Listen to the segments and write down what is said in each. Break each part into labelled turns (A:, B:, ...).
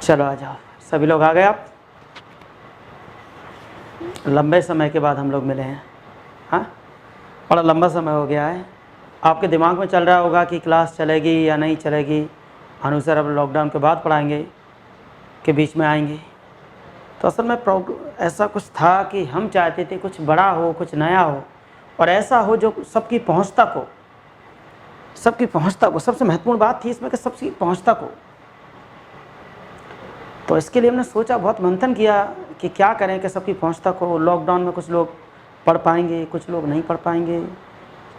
A: चलो आ जाओ, सभी लोग आ गए। आप लंबे समय के बाद हम लोग मिले हैं। हाँ, बड़ा लंबा समय हो गया है। आपके दिमाग में चल रहा होगा कि क्लास चलेगी या नहीं चलेगी। अनुसर अब लॉकडाउन के बाद पढ़ाएंगे कि बीच में आएंगे। तो असल में ऐसा कुछ था कि हम चाहते थे कुछ बड़ा हो, कुछ नया हो और ऐसा हो जो सबकी पहुँच तक हो। सबकी पहुँच तक हो, सबसे महत्वपूर्ण बात थी इसमें कि सबकी पहुँच तक हो। तो इसके लिए हमने सोचा, बहुत मंथन किया कि क्या करें कि सबकी पहुंच तक हो। लॉकडाउन में कुछ लोग पढ़ पाएंगे, कुछ लोग नहीं पढ़ पाएंगे।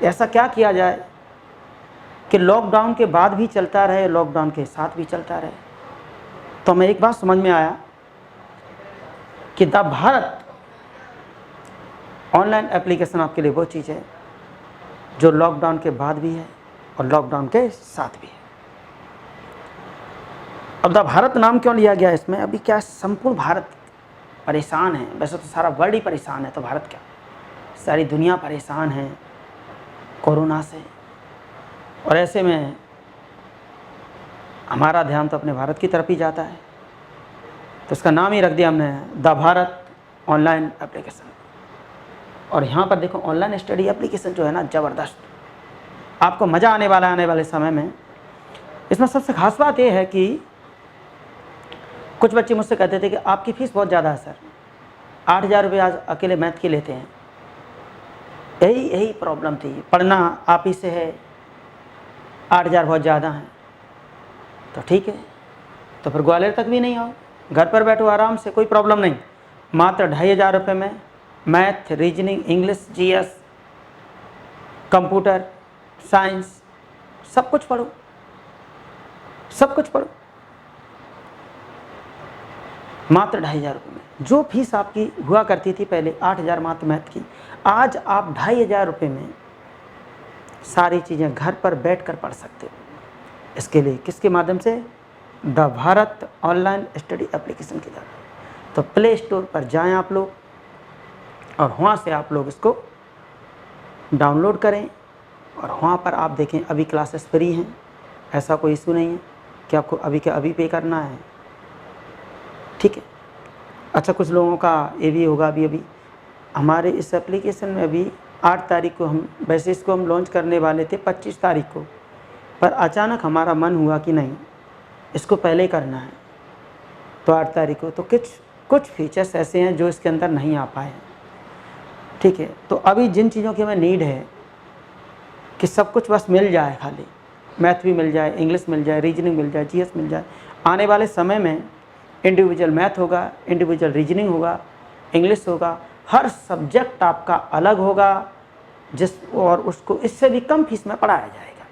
A: ऐसा क्या किया जाए कि लॉकडाउन के बाद भी चलता रहे, लॉकडाउन के साथ भी चलता रहे। तो हमें एक बात समझ में आया कि द भारत ऑनलाइन एप्लीकेशन आपके लिए वो चीज़ है जो लॉकडाउन के बाद भी है और लॉकडाउन के साथ भी है। अब द भारत नाम क्यों लिया गया इसमें? अभी क्या संपूर्ण भारत परेशान है। वैसे तो सारा वर्ल्ड ही परेशान है, तो भारत क्या, सारी दुनिया परेशान है कोरोना से। और ऐसे में हमारा ध्यान तो अपने भारत की तरफ ही जाता है। तो इसका नाम ही रख दिया हमने द भारत ऑनलाइन एप्लीकेशन। और यहाँ पर देखो, ऑनलाइन स्टडी एप्लीकेशन जो है ना, ज़बरदस्त, आपको मज़ा आने वाला है आने वाले समय में। इसमें सबसे खास बात यह है कि कुछ बच्चे मुझसे कहते थे कि आपकी फ़ीस बहुत ज़्यादा है सर, 8,000 रुपये आज अकेले मैथ के लेते हैं। यही प्रॉब्लम थी, पढ़ना आप ही से है, 8,000 बहुत ज़्यादा है। तो ठीक है, तो फिर ग्वालियर तक भी नहीं आओ, घर पर बैठो आराम से, कोई प्रॉब्लम नहीं। मात्र 2,500 रुपये में math, reasoning, English, GS, computer science सब कुछ पढ़ो, सब कुछ पढ़ो, मात्र 2,500 रुपये में। जो फीस आपकी हुआ करती थी पहले 8,000 मात्र मैथ की, आज आप 2,500 रुपये में सारी चीज़ें घर पर बैठकर पढ़ सकते हो। इसके लिए किसके माध्यम से? The Bharat online study application के द्वारा। तो प्ले स्टोर पर जाएं आप लोग और वहाँ से आप लोग इसको डाउनलोड करें और वहाँ पर आप देखें अभी क्लासेस फ्री हैं, ऐसा कोई इशू नहीं है कि आपको अभी के अभी पे करना है। ठीक है। अच्छा, कुछ लोगों का ये भी होगा, अभी हमारे इस एप्लीकेशन में अभी 8 तारीख को हम, वैसे इसको हम लॉन्च करने वाले थे 25 तारीख को, पर अचानक हमारा मन हुआ कि नहीं, इसको पहले करना है। तो 8 तारीख को तो कुछ फीचर्स ऐसे हैं जो इसके अंदर नहीं आ पाए। ठीक है। तो अभी जिन चीज़ों की हमें नीड है कि सब कुछ बस मिल जाए, खाली मैथ भी मिल जाए, इंग्लिश मिल जाए, रीजनिंग मिल जाए, जीएस मिल जाए। आने वाले समय में इंडिविजुअल मैथ होगा, इंडिविजुअल रीजनिंग होगा, इंग्लिश होगा, हर सब्जेक्ट आपका अलग होगा, और उसको इससे भी कम फीस में पढ़ाया जाएगा।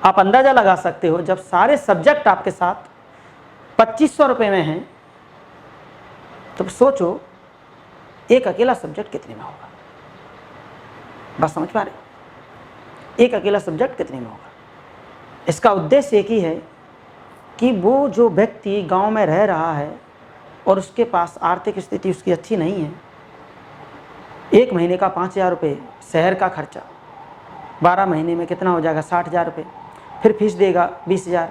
A: आप अंदाज़ा लगा सकते हो, जब सारे सब्जेक्ट आपके साथ 2,500 रुपये में हैं, तो सोचो एक अकेला सब्जेक्ट कितने में होगा। बस समझ पा रहे हो? एक अकेला सब्जेक्ट कितने में होगा। इसका उद्देश्य एक ही है कि वो जो व्यक्ति गांव में रह रहा है और उसके पास आर्थिक स्थिति उसकी अच्छी नहीं है, एक महीने का 5,000 रुपये शहर का खर्चा, 12 महीने में कितना हो जाएगा? 60,000 रुपये। फिर फीस देगा 20,000,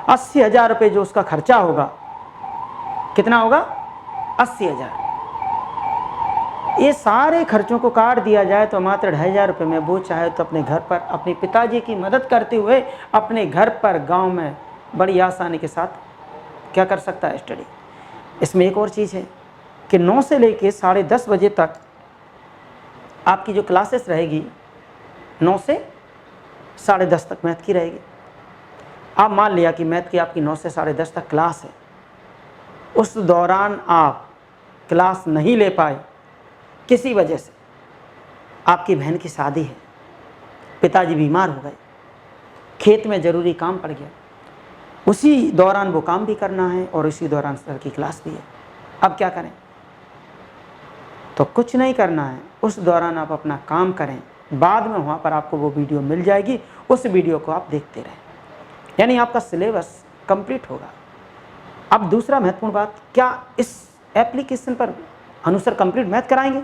A: 80,000 रुपये जो उसका खर्चा होगा, कितना होगा? 80,000। ये सारे खर्चों को काट दिया जाए तो मात्र 2,500 रुपये में वो चाहे तो अपने घर पर अपने पिताजी की मदद करते हुए अपने घर पर गांव में बड़ी आसानी के साथ क्या कर सकता है? स्टडी। इसमें एक और चीज़ है कि 9 से लेकर 10:30 बजे तक आपकी जो क्लासेस रहेगी, 9 से 10:30 तक मैथ की रहेगी। आप मान लिया कि मैथ की आपकी 9 से 10:30 तक क्लास है, उस दौरान आप क्लास नहीं ले पाए किसी वजह से, आपकी बहन की शादी है, पिताजी बीमार हो गए, खेत में ज़रूरी काम पड़ गया, उसी दौरान वो काम भी करना है और उसी दौरान सर की क्लास भी है। अब क्या करें? तो कुछ नहीं करना है, उस दौरान आप अपना काम करें, बाद में वहाँ पर आपको वो वीडियो मिल जाएगी, उस वीडियो को आप देखते रहें, यानी आपका सिलेबस कंप्लीट होगा। अब दूसरा महत्वपूर्ण बात, क्या इस एप्लीकेशन पर अनुसार कंप्लीट मैथ कराएंगे?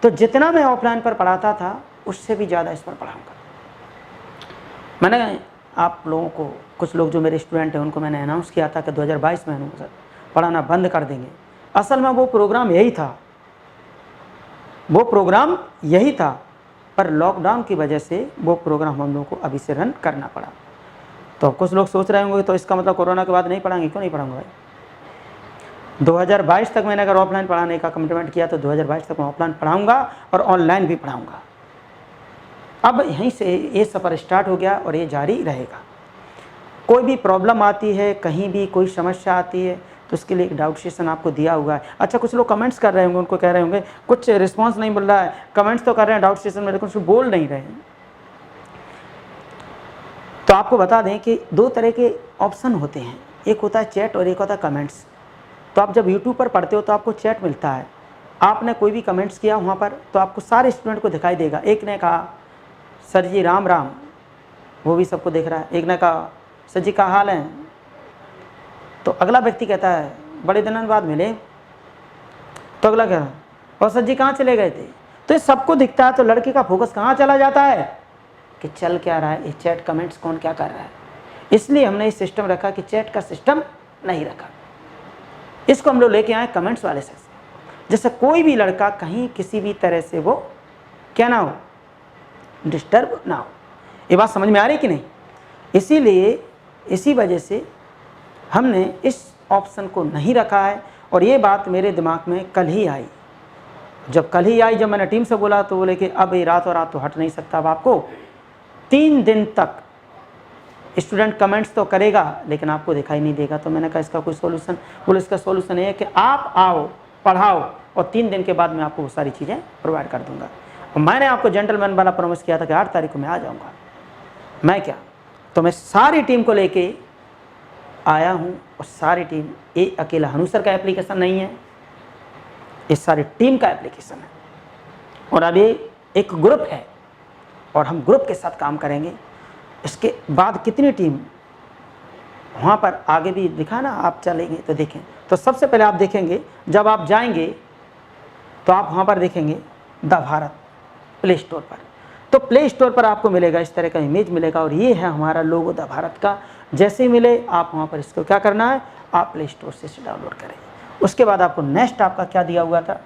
A: तो जितना मैं ऑफलाइन पर पढ़ाता था उससे भी ज़्यादा इस पर पढ़ाऊँगा। मैंने आप लोगों को, कुछ लोग जो मेरे स्टूडेंट हैं उनको मैंने अनाउंस किया था कि 2022 में हम सर पढ़ाना बंद कर देंगे। असल में वो प्रोग्राम यही था, वो प्रोग्राम यही था, पर लॉकडाउन की वजह से वो प्रोग्राम हम लोगों को अभी से रन करना पड़ा। तो कुछ लोग सोच रहे होंगे तो इसका मतलब कोरोना के बाद नहीं पढ़ाएंगे। क्यों नहीं पढ़ाऊंगा भाई? 2022 तक मैंने अगर ऑफलाइन पढ़ाने का कमिटमेंट किया तो 2022 तक मैं ऑफलाइन पढ़ाऊंगा और ऑनलाइन भी पढ़ाऊंगा। अब यहीं से ये सफ़र स्टार्ट हो गया और ये जारी रहेगा। कोई भी प्रॉब्लम आती है, कहीं भी कोई समस्या आती है तो उसके लिए एक डाउट सेशन आपको दिया हुआ है। अच्छा, कुछ लोग कमेंट्स कर रहे होंगे, उनको कह रहे होंगे कुछ रिस्पांस नहीं मिल रहा है, कमेंट्स तो कर रहे हैं डाउट सेशन में लेकिन कुछ बोल नहीं रहे हैं। तो आपको बता दें कि दो तरह के ऑप्शन होते हैं, एक होता है चैट और एक होता है कमेंट्स। तो आप जब यूट्यूब पर पढ़ते हो तो आपको चैट मिलता है, आपने कोई भी कमेंट्स किया वहाँ पर तो आपको सारे स्टूडेंट को दिखाई देगा। एक ने कहा सर जी राम राम, वो भी सबको देख रहा है। एक ने कहा सर जी क्या हाल है, तो अगला व्यक्ति कहता है बड़े दिनों बाद मिले, तो अगला कह रहा है और सर जी कहाँ चले गए थे। तो ये सबको दिखता है, तो लड़के का फोकस कहाँ चला जाता है कि चल क्या रहा है, ये चैट कमेंट्स कौन क्या कर रहा है। इसलिए हमने ये सिस्टम रखा कि चैट का सिस्टम नहीं रखा, इसको हम लोग लेके आए कमेंट्स वाले सिस्टम। जैसे कोई भी लड़का कहीं किसी भी तरह से वो क्या ना हो, डिस्टर्ब ना हो। ये बात समझ में आ रही कि नहीं? इसीलिए इसी वजह से हमने इस ऑप्शन को नहीं रखा है। और ये बात मेरे दिमाग में कल ही आई, जब मैंने टीम से बोला तो बोले कि अब ये रातों रात तो हट नहीं सकता, अब आपको 3 दिन तक स्टूडेंट कमेंट्स तो करेगा लेकिन आपको दिखाई नहीं देगा। तो मैंने कहा इसका कोई सोल्यूशन, बोले इसका सोल्यूशन ये है कि आप आओ पढ़ाओ और 3 दिन के बाद मैं आपको वो सारी चीज़ें प्रोवाइड कर दूंगा। और मैंने आपको जेंटलमैन वाला प्रॉमिस किया था कि 8 तारीख को मैं आ जाऊँगा। मैं क्या, तो मैं सारी टीम को लेके आया हूँ और सारी टीम, ये अकेला हनुसर का एप्लीकेशन नहीं है, ये सारी टीम का एप्लीकेशन है। और अब ये एक ग्रुप है और हम ग्रुप के साथ काम करेंगे। इसके बाद कितनी टीम वहाँ पर आगे भी दिखा ना, आप चलेंगे तो देखें। तो सबसे पहले आप देखेंगे जब आप जाएंगे तो आप वहाँ पर देखेंगे द भारत प्ले स्टोर पर। तो प्ले स्टोर पर आपको मिलेगा इस तरह का इमेज मिलेगा और ये है हमारा लोगो द भारत का। जैसे ही मिले आप वहाँ पर इसको क्या करना है, आप प्ले स्टोर से डाउनलोड करें। उसके बाद आपको नेक्स्ट आपका क्या दिया हुआ था,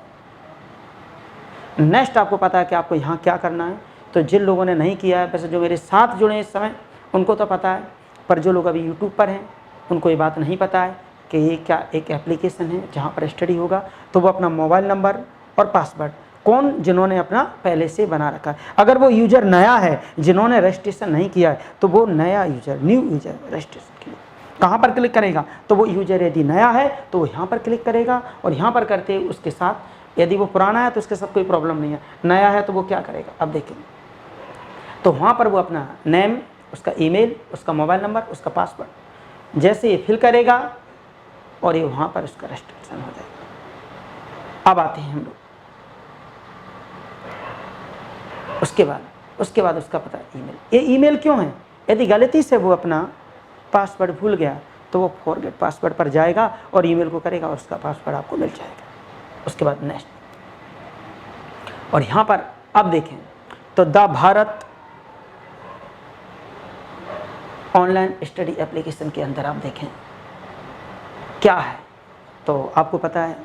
A: नेक्स्ट आपको पता है कि आपको यहाँ क्या करना है। तो जिन लोगों ने नहीं किया है, वैसे जो मेरे साथ जुड़े हैं इस समय उनको तो पता है, पर जो लोग अभी यूट्यूब पर हैं उनको ये बात नहीं पता है कि ये क्या एक एप्लीकेशन है जहाँ पर स्टडी होगा। तो वो अपना मोबाइल नंबर और पासवर्ड, कौन जिन्होंने अपना पहले से बना रखा है, अगर वो यूज़र नया है जिन्होंने रजिस्ट्रेशन नहीं किया है तो वो नया यूज़र, न्यू यूज़र रजिस्ट्रेशन के लिए कहाँ पर क्लिक करेगा। तो वो यूज़र यदि नया है तो वो यहाँ पर क्लिक करेगा और यहाँ पर करते उसके साथ, यदि वो पुराना है तो उसके साथ कोई प्रॉब्लम नहीं है, नया है तो वो क्या करेगा अब देखेंगे। तो वहाँ पर वो अपना नेम, उसका ईमेल, उसका मोबाइल नंबर, उसका पासवर्ड जैसे ये फिल करेगा और ये वहाँ पर उसका रजिस्ट्रेशन हो जाएगा। अब आते हैं हम लोग उसके बाद उसका पता ईमेल। ये ईमेल क्यों है, यदि गलती से वो अपना पासवर्ड भूल गया तो वो फॉरगेट पासवर्ड पर जाएगा और ईमेल को करेगा और उसका पासवर्ड आपको मिल जाएगा। उसके बाद नेक्स्ट, और यहाँ पर अब देखें तो the Bharat online study application के अंदर आप देखें क्या है। तो आपको पता है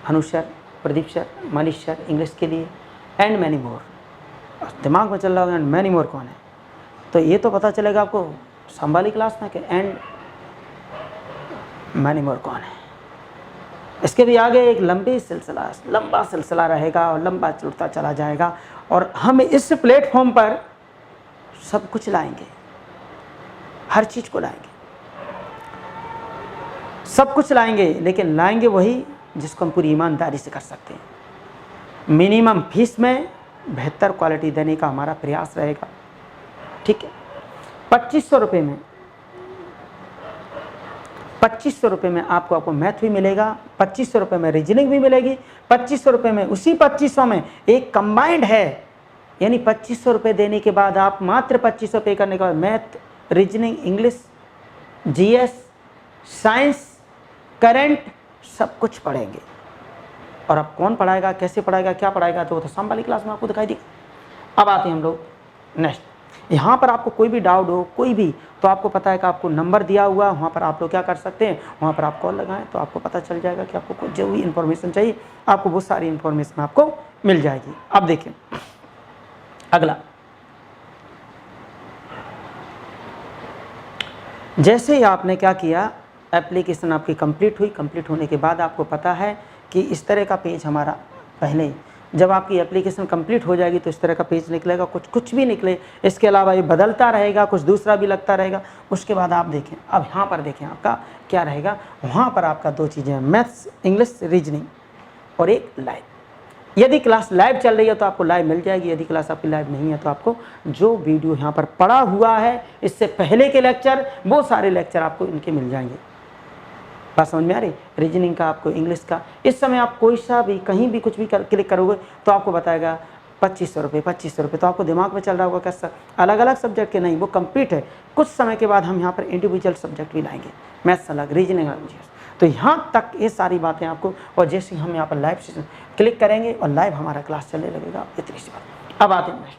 A: Anuj sir, Pradeep sir, Manish sir English के लिए, एंड मैनी मोर। दिमाग में चल रहा होगा एंड मैनी मोर कौन है, तो ये तो पता चलेगा आपको संभाली क्लास में कि एंड मैनी मोर कौन है। इसके भी आगे एक लंबा सिलसिला रहेगा और लंबा चलता चला जाएगा। और हम इस प्लेटफॉर्म पर सब कुछ लाएंगे, हर चीज़ को लाएंगे, सब कुछ लाएंगे, लेकिन लाएंगे वही जिसको हम पूरी ईमानदारी से कर सकते हैं। मिनिमम फीस में बेहतर क्वालिटी देने का हमारा प्रयास रहेगा, ठीक है। 2500 रुपये में 2500 रुपये में आपको मैथ भी मिलेगा, 2500 रुपये में रीजनिंग भी मिलेगी, 2500 रुपये में उसी 2500 में एक कंबाइंड है, यानी 2500 रुपये देने के बाद आप मात्र 2500 पे करने के बाद math, reasoning, English, GS, science, current सब कुछ पढ़ेंगे। और अब कौन पढ़ाएगा, कैसे पढ़ाएगा, क्या पढ़ाएगा, तो वो तो शाम वाली क्लास में आपको दिखाई देगा। अब आते हैं हम लोग नेक्स्ट, यहाँ पर आपको कोई भी डाउट हो, कोई भी, तो आपको पता है कि आपको नंबर दिया हुआ है, वहाँ पर आप लोग क्या कर सकते हैं, वहाँ पर आप कॉल लगाएं तो आपको पता चल जाएगा कि आपको जो भी इन्फॉर्मेशन चाहिए, आपको वो सारी इन्फॉर्मेशन आपको मिल जाएगी। अब देखिए अगला, जैसे ही आपने क्या किया, एप्लीकेशन आपकी कंप्लीट हुई, कंप्लीट होने के बाद आपको पता है कि इस तरह का पेज हमारा पहले, जब आपकी एप्लीकेशन कंप्लीट हो जाएगी तो इस तरह का पेज निकलेगा, कुछ भी निकले, इसके अलावा ये बदलता रहेगा, कुछ दूसरा भी लगता रहेगा। उसके बाद आप देखें, अब यहाँ पर देखें आपका क्या रहेगा, वहाँ पर आपका 2 चीज़ें हैं, मैथ्स, इंग्लिश, रीजनिंग और एक लाइव। यदि क्लास लाइव चल रही है तो आपको लाइव मिल जाएगी, यदि क्लास आपकी लाइव नहीं है तो आपको जो वीडियो यहाँ पर पड़ा हुआ है इससे पहले के लेक्चर, वो सारे लेक्चर आपको इनके मिल जाएंगे। बात समझ में आ रही? रीजनिंग का, आपको इंग्लिश का, इस समय आप कोई सा भी कहीं भी कुछ भी क्लिक करोगे तो आपको बताएगा 2500 रुपये, 2500 रुपये। तो आपको दिमाग में चल रहा होगा कैसा, अलग अलग सब्जेक्ट के नहीं, वो कंप्लीट है। कुछ समय के बाद हम यहाँ पर इंडिविजुअल सब्जेक्ट भी लाएंगे, मैथ्स अलग, रीजनिंग अलग। तो यहाँ तक ये सारी बातें आपको, और जैसे हम यहाँ पर लाइव सेशन क्लिक करेंगे और लाइव हमारा क्लास चलने लगेगा, इतनी सी बात। अब आते हैं,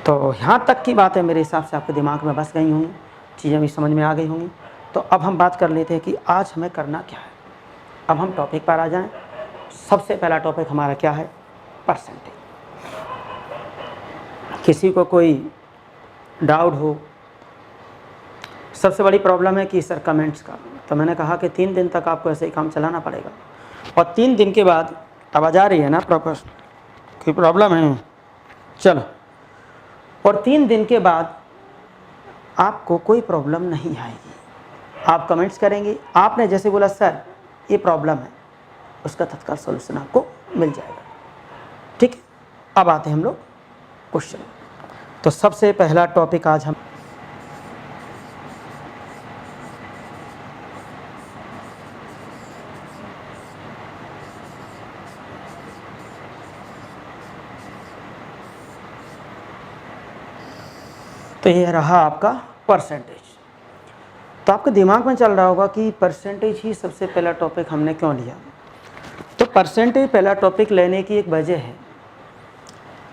A: तो यहाँ तक की बातें मेरे हिसाब से आपके दिमाग में बस गई होंगी, चीज़ें भी समझ में आ गई होंगी। तो अब हम बात कर लेते हैं कि आज हमें करना क्या है। अब हम टॉपिक पर आ जाएं। सबसे पहला टॉपिक हमारा क्या है, परसेंटेज। किसी को कोई डाउट हो, सबसे बड़ी प्रॉब्लम है कि सर कमेंट्स का, तो मैंने कहा कि 3 दिन तक आपको ऐसे ही काम चलाना पड़ेगा, और 3 दिन के बाद आवाज़ आ रही है ना प्रॉपर कोई प्रॉब्लम है, चलो, और 3 दिन के बाद आपको कोई प्रॉब्लम नहीं आएगी। आप कमेंट्स करेंगे, आपने जैसे बोला सर ये प्रॉब्लम है, उसका तत्काल सॉल्यूशन आपको मिल जाएगा। ठीक है, अब आते हैं हम लोग क्वेश्चन। तो सबसे पहला टॉपिक आज हम तो ये रहा आपका परसेंटेज। तो आपके दिमाग में चल रहा होगा कि परसेंटेज ही सबसे पहला टॉपिक हमने क्यों लिया। तो परसेंटेज पहला टॉपिक लेने की एक वजह है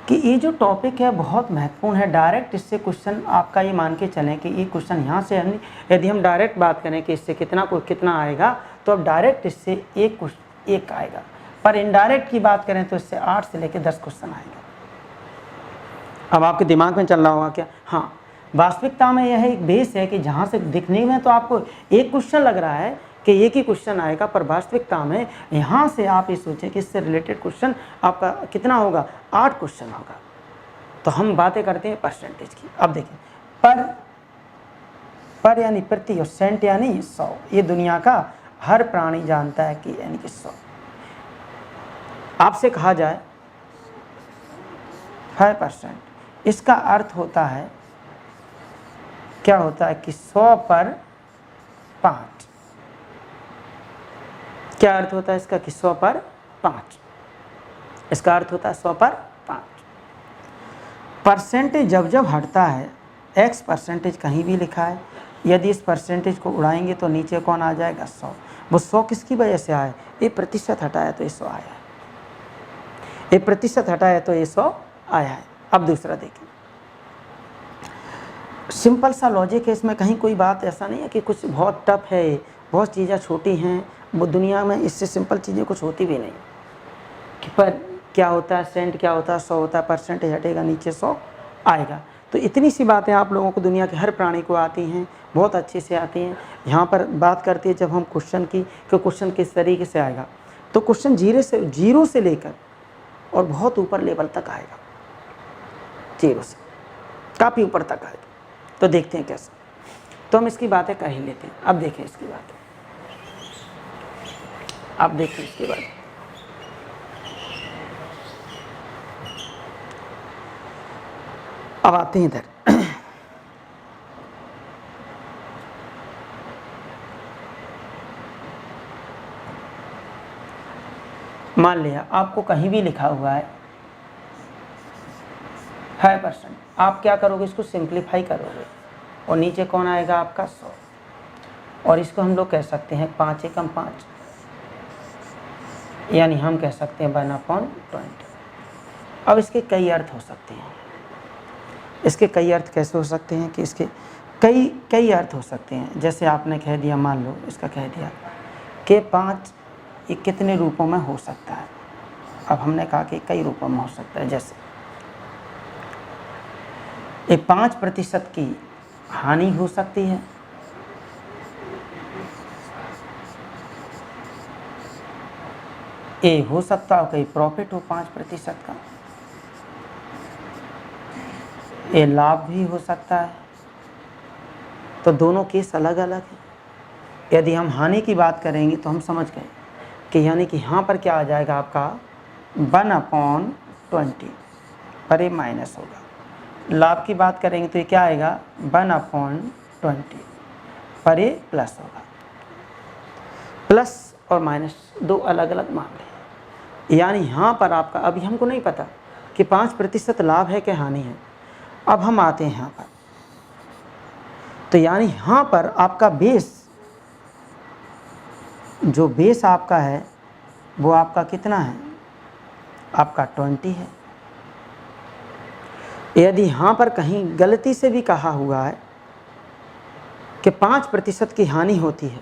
A: कि ये जो टॉपिक है बहुत महत्वपूर्ण है। डायरेक्ट इससे क्वेश्चन आपका ये मान के चलें कि ये क्वेश्चन यहाँ से हम, यदि हम डायरेक्ट बात करें कि इससे कितना आएगा, तो अब डायरेक्ट इससे एक आएगा, पर इनडायरेक्ट की बात करें तो इससे 8 से लेकर 10 क्वेश्चन आएगा। अब आपके दिमाग में चल रहा होगा क्या, हाँ वास्तविकता में यह एक बेस है कि जहाँ से दिखने में तो आपको एक क्वेश्चन लग रहा है कि एक ही क्वेश्चन आएगा, पर वास्तविकता में यहाँ से आप ये सोचें कि इससे रिलेटेड क्वेश्चन आपका कितना होगा, 8 क्वेश्चन होगा। तो हम बातें करते हैं परसेंटेज की। अब देखें, पर यानी प्रति और सेंट यानी 100, ये दुनिया का हर प्राणी जानता है कि यानी कि 100। आपसे कहा जाए 5%, इसका अर्थ होता है, क्या होता है कि 100 पर 5। क्या अर्थ होता है इसका कि 100 पर 5, इसका अर्थ होता है 100 पर 5। परसेंटेज जब हटता है, x परसेंटेज कहीं भी लिखा है, यदि इस परसेंटेज को उड़ाएंगे तो नीचे कौन आ जाएगा, 100। वो 100 किसकी वजह से आए, ये प्रतिशत हटाया तो ये 100 आया है, ये प्रतिशत हटाया तो ये 100 आया है। अब दूसरा देखिए, सिंपल सा लॉजिक है इसमें, कहीं कोई बात ऐसा नहीं है कि कुछ बहुत टफ है, बहुत चीज़ें छोटी हैं, वो दुनिया में इससे सिंपल चीज़ें कुछ होती भी नहीं। कि पर क्या होता है, सेंट क्या होता है, 100 होता है, परसेंटेज हटेगा नीचे 100 आएगा। तो इतनी सी बातें आप लोगों को दुनिया के हर प्राणी को आती हैं, बहुत अच्छे से आती हैं। यहाँ पर बात करती है जब हम क्वेश्चन की, कि क्वेश्चन किस तरीके से आएगा, तो क्वेश्चन जीरो से लेकर और बहुत ऊपर लेवल तक आएगा, 0 से काफ़ी ऊपर तक आएगा। तो देखते हैं कैसे, तो हम इसकी बातें कर ही लेते हैं। अब देखें इसकी बातें, अब देखिए इसके बाद अब आते हैं इधर। मान लिया आपको कहीं भी लिखा हुआ है 5%, आप क्या करोगे, इसको सिंप्लीफाई करोगे और नीचे कौन आएगा आपका 100, और इसको हम लोग कह सकते हैं 5 एकम 5, यानी हम कह सकते हैं 1/20। अब इसके कई अर्थ हो सकते हैं। इसके कई अर्थ कैसे हो सकते हैं कि इसके कई अर्थ हो सकते हैं। जैसे आपने कह दिया, मान लो इसका कह दिया कि 5 ये कितने रूपों में हो सकता है। अब हमने कहा कि कई रूपों में हो सकता है। जैसे ये 5% की हानि हो सकती है, ये हो सकता है कहीं प्रॉफिट हो 5% का, ये लाभ भी हो सकता है। तो दोनों केस अलग अलग हैं। यदि हम हानि की बात करेंगे तो हम समझ गए कि यानी कि यहाँ पर क्या आ जाएगा आपका 1/20 पर ये माइनस होगा। लाभ की बात करेंगे तो ये क्या आएगा 1/20 पर ये प्लस होगा। प्लस और माइनस दो अलग अलग मामले हैं। यानी यहाँ पर आपका अभी हमको नहीं पता कि 5% लाभ है कि हानि है। अब हम आते हैं यहाँ पर, तो यानी यहाँ पर आपका बेस, जो बेस आपका है वो आपका कितना है, आपका 20 है। यदि यहाँ पर कहीं गलती से भी कहा हुआ है कि 5% की हानि होती है,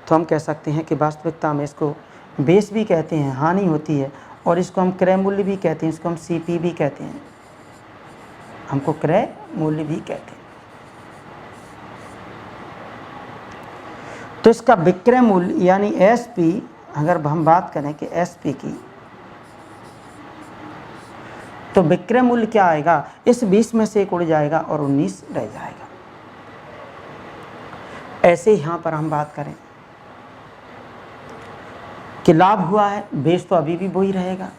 A: तो हम कह सकते हैं कि वास्तविकता में इसको बेस भी कहते हैं, हानि होती है, और इसको हम क्रय मूल्य भी कहते हैं, इसको हम सीपी भी कहते हैं, हमको क्रय मूल्य भी कहते हैं। तो इसका विक्रय मूल्य यानी एसपी, अगर हम बात करें कि एसपी की, तो विक्रय मूल्य क्या आएगा, इस 20 में से 1 उड़ जाएगा और 19 रह जाएगा। ऐसे यहाँ पर हम बात करें कि लाभ हुआ है, बेस तो अभी भी वही रहेगा,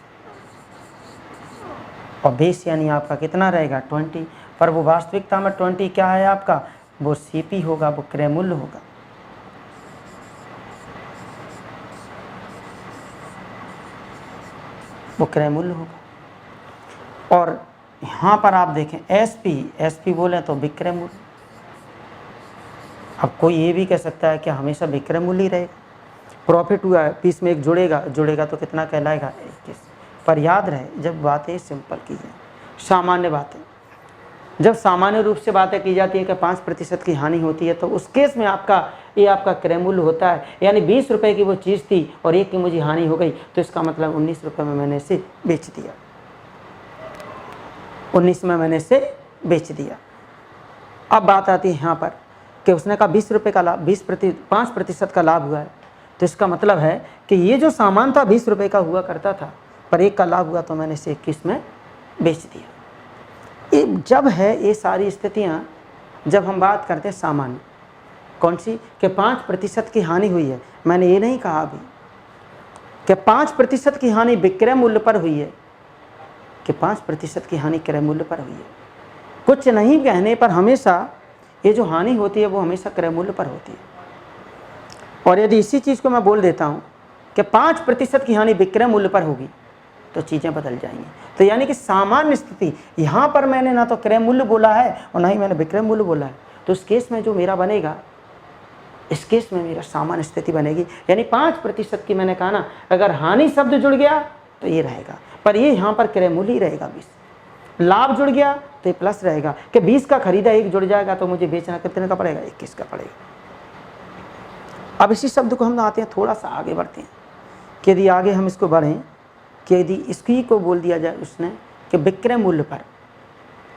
A: और बेस यानी आपका कितना रहेगा 20, पर वो वास्तविकता में 20 क्या है आपका, वो सीपी होगा, वो क्रय मूल्य होगा। वो क्रय मूल्य होगा। और यहाँ पर आप देखें एसपी बोले तो विक्रय मूल्य। अब कोई ये भी कह सकता है कि हमेशा विक्रय मूल्य ही रहेगा, प्रॉफिट हुआ है 20 में 1 जुड़ेगा तो कितना कहलाएगा 21। पर याद रहे जब बातें सिंपल की जाए, सामान्य बातें, जब सामान्य रूप से बातें की जाती है कि 5% की हानि होती है, तो उस केस में ये आपका क्रय मूल्य होता है। यानी 20 रुपये की वो चीज़ थी और 1 की मुझे हानि हो गई, तो इसका मतलब 19 रुपये में मैंने इसे बेच दिया, 19 में मैंने इसे बेच दिया। अब बात आती है यहाँ पर कि उसने कहा 20 रुपये का लाभ, 5% का लाभ हुआ है, तो इसका मतलब है कि ये जो सामान था 20 रुपये का हुआ करता था, पर 1 का लाभ हुआ तो मैंने इसे 21 में बेच दिया। ये जब है ये सारी स्थितियाँ, जब हम बात करते हैं सामान्य, कौन सी, कि 5% की हानि हुई है। मैंने ये नहीं कहा अभी कि 5% की हानि विक्रय मूल्य पर हुई है, कि 5% की हानि क्रय मूल्य पर हुई है। कुछ नहीं कहने पर हमेशा ये जो हानि होती है वो हमेशा क्रय मूल्य पर होती है। और यदि इसी चीज़ को मैं बोल देता हूँ कि 5% की हानि विक्रय मूल्य पर होगी, तो चीज़ें बदल जाएंगी। तो यानी कि सामान्य स्थिति, यहाँ पर मैंने ना तो क्रय मूल्य बोला है और ना ही मैंने विक्रय मूल्य बोला है, तो इस केस में जो मेरा बनेगा, इस केस में मेरा सामान्य स्थिति बनेगी। यानी 5% की मैंने कहा ना, अगर हानि शब्द जुड़ गया तो ये रहेगा, पर ये यहाँ पर क्रय मूल्य ही रहेगा 20। लाभ जुड़ गया तो ये प्लस रहेगा कि 20 का खरीदा 1 जुड़ जाएगा, तो मुझे बेचना कितने का पड़ेगा, 21 का पड़ेगा। अब इसी शब्द को हम आते हैं, थोड़ा सा आगे बढ़ते हैं कि यदि आगे हम इसको बढ़ें कि यदि इसकी को बोल दिया जाए उसने कि विक्रय मूल्य पर,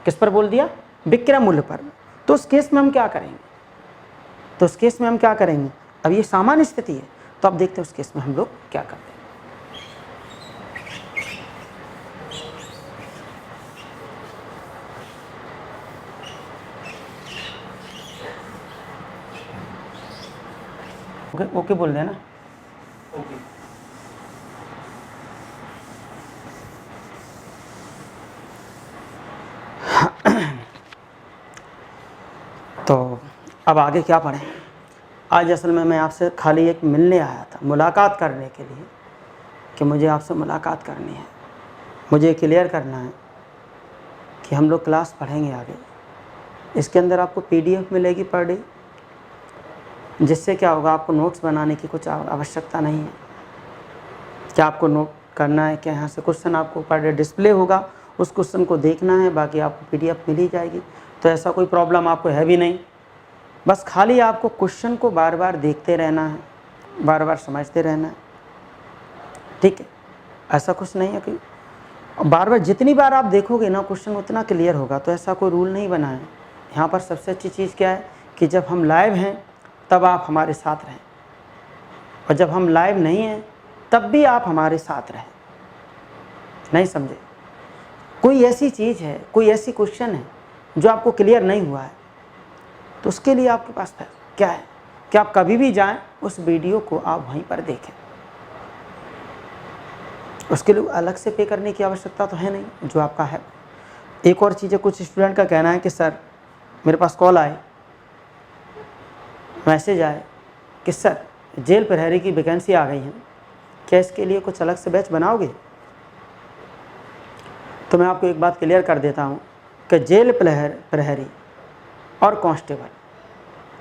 A: किस पर बोल दिया, विक्रय मूल्य पर, तो उस केस में हम क्या करेंगे, तो उस केस में हम क्या करेंगे, अब ये सामान्य स्थिति है, तो अब देखते हैं उस केस में हम लोग क्या करते हैं। ओके बोल देना। ओके। तो अब आगे क्या पढ़ें। आज असल में मैं आपसे खाली एक मिलने आया था, मुलाकात करने के लिए, कि मुझे आपसे मुलाकात करनी है, मुझे क्लियर करना है कि हम लोग क्लास पढ़ेंगे आगे। इसके अंदर आपको PDF मिलेगी पर डे, जिससे क्या होगा, आपको नोट्स बनाने की कुछ आवश्यकता नहीं है। क्या आपको नोट करना है, क्या यहाँ से क्वेश्चन आपको पर डे डिस्प्ले होगा उस क्वेश्चन को देखना है, बाकी आपको पीडीएफ मिल ही जाएगी। तो ऐसा कोई प्रॉब्लम आपको है भी नहीं, बस खाली आपको क्वेश्चन को बार बार देखते रहना है, बार बार समझते रहना है, ठीक है। ऐसा कुछ नहीं है कि बार बार, जितनी बार आप देखोगे ना क्वेश्चन उतना क्लियर होगा, तो ऐसा कोई रूल नहीं बना है। यहाँ पर सबसे अच्छी चीज़ क्या है कि जब हम लाइव हैं तब आप हमारे साथ रहें, और जब हम लाइव नहीं हैं तब भी आप हमारे साथ रहें। नहीं समझे? कोई ऐसी चीज़ है, कोई ऐसी क्वेश्चन है जो आपको क्लियर नहीं हुआ है, तो उसके लिए आपके पास क्या है कि आप कभी भी जाएं, उस वीडियो को आप वहीं पर देखें। उसके लिए अलग से पे करने की आवश्यकता तो है नहीं, जो आपका है। एक और चीज़ है, कुछ स्टूडेंट का कहना है कि सर मेरे पास कॉल आए, मैसेज आए कि सर जेल प्रहरी की वैकेंसी आ गई है, क्या इसके लिए कुछ अलग से बैच बनाओगे? तो मैं आपको एक बात क्लियर कर देता हूँ कि जेल प्रहरी और कांस्टेबल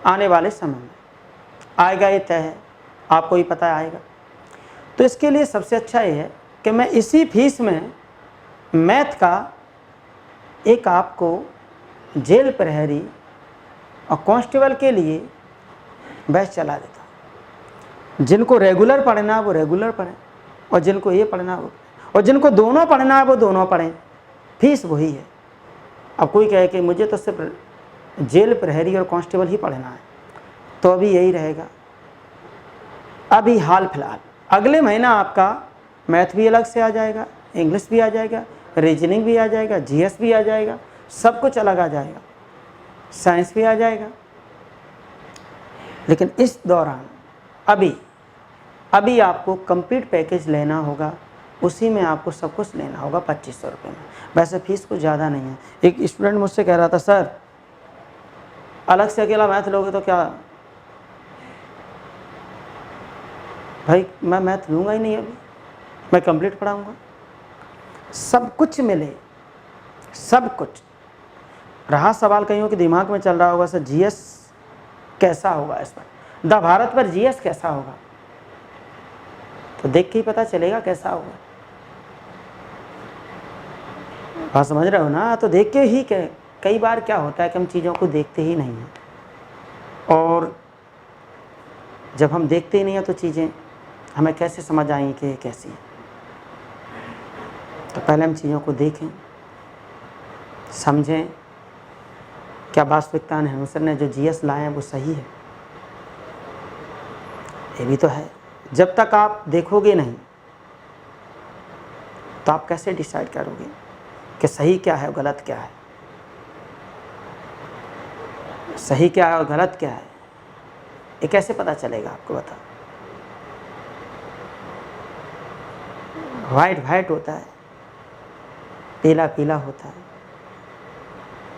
A: आने वाले समय में आएगा, ये तय है, आपको ही पता आएगा। तो इसके लिए सबसे अच्छा ये है कि मैं इसी फीस में मैथ का एक आपको जेल प्रहरी और कांस्टेबल के लिए बैच चला देता हूँ। जिनको रेगुलर पढ़ना है वो रेगुलर पढ़ें, और जिनको ये पढ़ना है वो, और जिनको दोनों पढ़ना है वो दोनों पढ़ें, फीस वही है। अब कोई कहे कि मुझे तो सिर्फ जेल प्रहरी और कांस्टेबल ही पढ़ना है, तो अभी यही रहेगा। अभी हाल फिलहाल अगले महीना आपका मैथ भी अलग से आ जाएगा, इंग्लिश भी आ जाएगा, रीजनिंग भी आ जाएगा, जीएस भी आ जाएगा, सब कुछ अलग आ जाएगा, साइंस भी आ जाएगा। लेकिन इस दौरान अभी आपको कंप्लीट पैकेज लेना होगा, उसी में आपको सब कुछ लेना होगा 2500 रुपये में। वैसे फीस कुछ ज़्यादा नहीं है। एक स्टूडेंट मुझसे कह रहा था सर अलग से अकेला मैथ लोगे तो क्या? भाई मैं मैथ लूँगा ही नहीं, अभी मैं कंप्लीट पढ़ाऊँगा। सब कुछ मिले, सब कुछ। रहा सवाल कईयों के दिमाग में चल रहा होगा सर जीएस कैसा होगा, इस पर द भारत पर जीएस कैसा होगा, तो देख के ही पता चलेगा कैसा होगा। बात समझ रहे हो ना? तो देख के ही कई बार क्या होता है कि हम चीज़ों को देखते ही नहीं हैं, और जब हम देखते ही नहीं हैं तो चीज़ें हमें कैसे समझ आएंगी कि ये कैसी है। तो पहले हम चीज़ों को देखें, समझें क्या वास्तविकता अनुसार ने जो जीएस लाए हैं वो सही है। ये भी तो है, जब तक आप देखोगे नहीं तो आप कैसे डिसाइड करोगे कि सही क्या है और गलत क्या है? सही क्या है और गलत क्या है, ये कैसे पता चलेगा आपको? बताओ। वाइट वाइट होता है, पीला पीला होता है,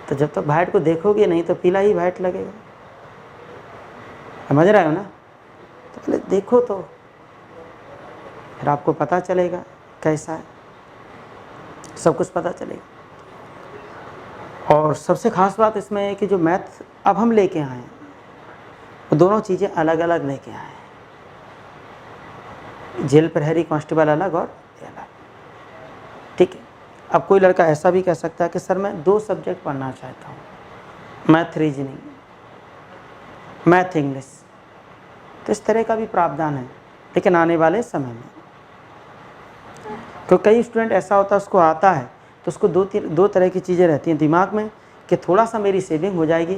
A: तो जब तक वाइट को देखोगे नहीं तो पीला ही वाइट लगेगा। समझ रहे हो ना? तो पहले देखो तो फिर आपको पता चलेगा कैसा है, सब कुछ पता चलेगा। और सबसे ख़ास बात इसमें है कि जो मैथ अब हम लेके आए हैं वो दोनों चीज़ें अलग अलग लेके आए हैं। जेल प्रहरी कांस्टेबल अलग और ये अलग, ठीक है। अब कोई लड़का ऐसा भी कह सकता है कि सर मैं 2 सब्जेक्ट पढ़ना चाहता हूँ, मैथ रीजनिंग, मैथ इंग्लिश, तो इस तरह का भी प्रावधान है। लेकिन आने वाले समय में तो कई स्टूडेंट ऐसा होता है उसको आता है तो उसको दो तरह की चीज़ें रहती हैं दिमाग में कि थोड़ा सा मेरी सेविंग हो जाएगी,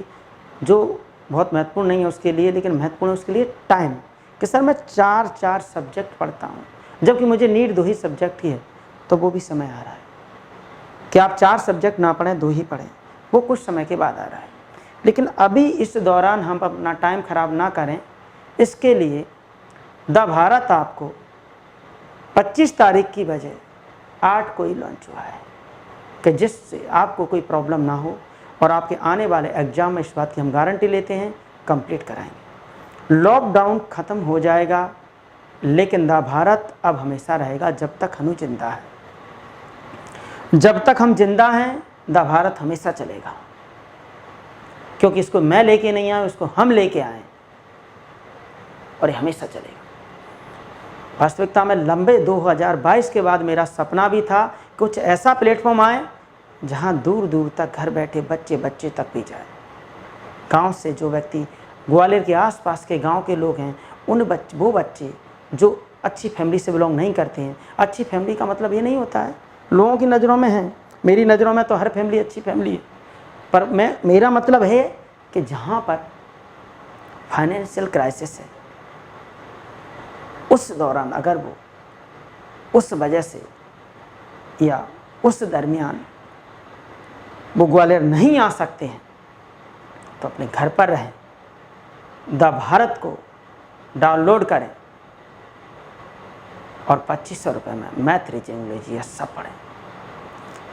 A: जो बहुत महत्वपूर्ण नहीं है उसके लिए, लेकिन महत्वपूर्ण है उसके लिए टाइम, कि सर मैं 4 सब्जेक्ट पढ़ता हूँ, जबकि मुझे नीड 2 ही सब्जेक्ट ही है। तो वो भी समय आ रहा है कि आप 4 सब्जेक्ट ना पढ़ें, 2 ही पढ़ें, वो कुछ समय के बाद आ रहा है। लेकिन अभी इस दौरान हम अपना टाइम ख़राब ना करें, इसके लिए द भारत आपको 25 तारीख की बजाय 8 को ही लॉन्च हुआ है कि जिससे आपको कोई प्रॉब्लम ना हो और आपके आने वाले एग्ज़ाम में इस बात की हम गारंटी लेते हैं कंप्लीट कराएंगे। लॉकडाउन ख़त्म हो जाएगा, लेकिन द भारत अब हमेशा रहेगा जब तक हनु जिंदा है। जब तक हम जिंदा हैं द भारत हमेशा चलेगा, क्योंकि इसको मैं लेके नहीं आया, इसको हम लेके आए और ये हमेशा चलेगा। वास्तविकता में लंबे 2022 के बाद मेरा सपना भी था कुछ ऐसा प्लेटफॉर्म आए जहाँ दूर दूर तक घर बैठे बच्चे बच्चे तक भी जाए। गांव से जो व्यक्ति ग्वालियर के आसपास के गांव के लोग हैं, वो बच्चे जो अच्छी फैमिली से बिलोंग नहीं करते हैं। अच्छी फैमिली का मतलब ये नहीं होता है, लोगों की नज़रों में है, मेरी नज़रों में तो हर फैमिली अच्छी फैमिली है, पर मेरा मतलब है कि जहाँ पर फाइनेंशियल क्राइसिस है, उस दौरान अगर वो उस वजह से या उस दरमियान वो ग्वालियर नहीं आ सकते हैं तो अपने घर पर रहें, द भारत को डाउनलोड करें और 2500 रुपये में मैथ, रीजनिंग, इंग्लिश ये सब पढ़ें।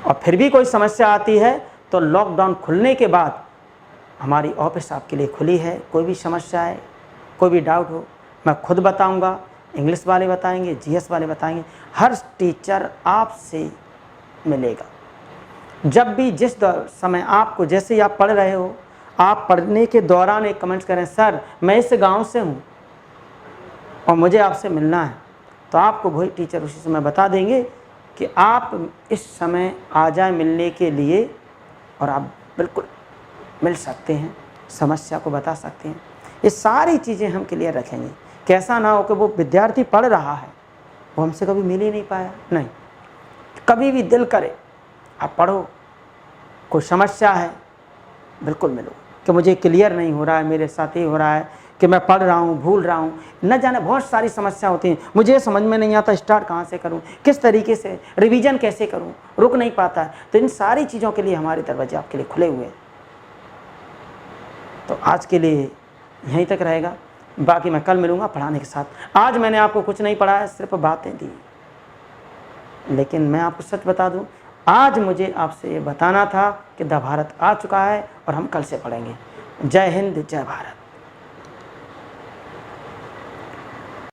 A: और फिर भी कोई समस्या आती है तो लॉकडाउन खुलने के बाद हमारी ऑफिस आपके लिए खुली है। कोई भी समस्या है, कोई भी डाउट हो, मैं खुद बताऊंगा, इंग्लिश वाले बताएंगे, जीएस वाले बताएंगे, हर टीचर आपसे मिलेगा। जब भी जिस समय आपको, जैसे ही आप पढ़ रहे हो, आप पढ़ने के दौरान एक कमेंट्स करें, सर मैं इस गांव से हूं और मुझे आपसे मिलना है, तो आपको वही टीचर उसी समय बता देंगे कि आप इस समय आ जाए मिलने के लिए, और आप बिल्कुल मिल सकते हैं, समस्या को बता सकते हैं। ये सारी चीज़ें हम क्लियर रखेंगे। कैसा ना हो कि वो विद्यार्थी पढ़ रहा है, वो हमसे कभी मिल ही नहीं पाया, नहीं, कभी भी दिल करे आप पढ़ो, कोई समस्या है बिल्कुल मिलो, कि मुझे क्लियर नहीं हो रहा है, मेरे साथ ये हो रहा है कि मैं पढ़ रहा हूँ, भूल रहा हूँ, न जाने बहुत सारी समस्या होती हैं, मुझे समझ में नहीं आता स्टार्ट कहाँ से करूँ, किस तरीके से रिवीजन कैसे करूँ, रुक नहीं पाता है। तो इन सारी चीज़ों के लिए हमारे दरवाजे आपके लिए खुले हुए हैं। तो आज के लिए यहीं तक रहेगा, बाकी मैं कल मिलूँगा पढ़ाने के साथ। आज मैंने आपको कुछ नहीं पढ़ाया, सिर्फ बातें दी, लेकिन मैं आपको सच बता दूं, आज मुझे आपसे ये बताना था कि द भारत आ चुका है और हम कल से पढ़ेंगे। जय हिंद, जय भारत।